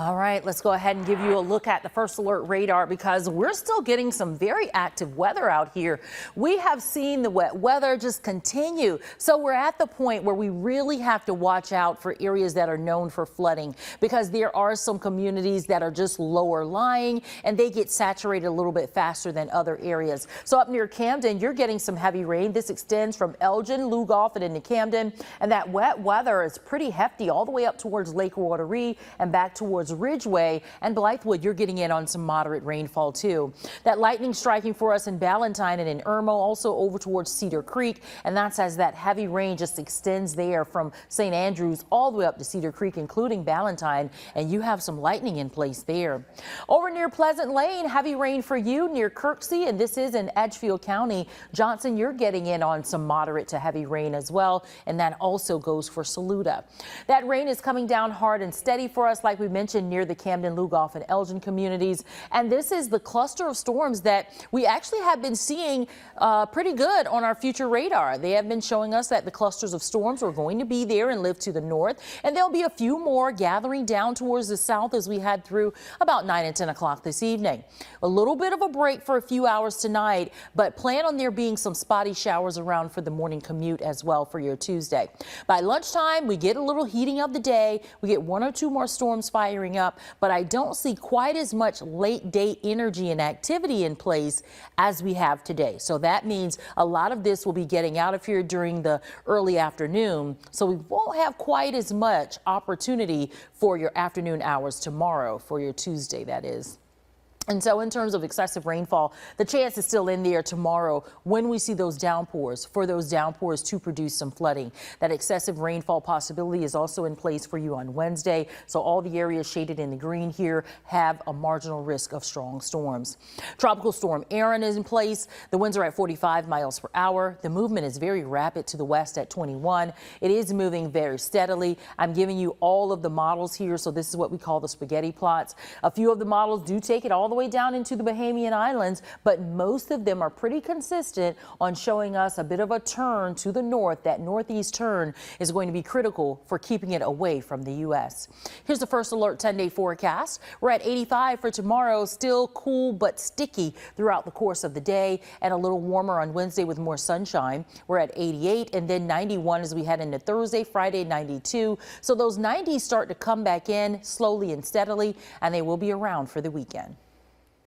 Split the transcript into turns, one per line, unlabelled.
All right, let's go ahead and give you a look at the first alert radar because we're still getting some very active weather out here. We have seen the wet weather just continue. So we're at the point where we really have to watch out for areas that are known for flooding because there are some communities that are just lower lying and they get saturated a little bit faster than other areas. So up near Camden, you're getting some heavy rain. This extends from Elgin, Lugoff, and into Camden. And that wet weather is pretty hefty all the way up towards Lake Wateree and back towards Ridgeway and Blythewood. You're getting in on some moderate rainfall too. That lightning striking for us in Ballantyne and in Irmo, also over towards Cedar Creek, and that's as that heavy rain just extends there from St. Andrews all the way up to Cedar Creek, including Ballantyne, and you have some lightning in place there. Over near Pleasant Lane, heavy rain for you near Kirksey, and this is in Edgefield County. Johnson, you're getting in on some moderate to heavy rain as well, and that also goes for Saluda. That rain is coming down hard and steady for us, like we mentioned, near the Camden, Lugoff, and Elgin communities. And this is the cluster of storms that we actually have been seeing pretty good on our future radar. They have been showing us that the clusters of storms are going to be there and live to the north. And there'll be a few more gathering down towards the south as we head through about 9 and 10 o'clock this evening. A little bit of a break for a few hours tonight, but plan on there being some spotty showers around for the morning commute as well for your Tuesday. By lunchtime, we get a little heating of the day. We get one or two more storms firing up, but I don't see quite as much late day energy and activity in place as we have today. So that means a lot of this will be getting out of here during the early afternoon. So we won't have quite as much opportunity for your afternoon hours tomorrow, for your Tuesday, that is. And so in terms of excessive rainfall, the chance is still in there tomorrow when we see those downpours, for those downpours to produce some flooding. That excessive rainfall possibility is also in place for you on Wednesday. So all the areas shaded in the green here have a marginal risk of strong storms. Tropical storm Erin is in place. The winds are at 45 miles per hour. The movement is very rapid to the west at 21. It is moving very steadily. I'm giving you all of the models here. So this is what we call the spaghetti plots. A few of the models do take it all the way down into the Bahamian Islands, but most of them are pretty consistent on showing us a bit of a turn to the north. That northeast turn is going to be critical for keeping it away from the U.S. Here's the first alert 10-day forecast. We're at 85 for tomorrow, still cool but sticky throughout the course of the day, and a little warmer on Wednesday with more sunshine. We're at 88 and then 91 as we head into Thursday, Friday 92. So those 90s start to come back in slowly and steadily, and they will be around for the weekend.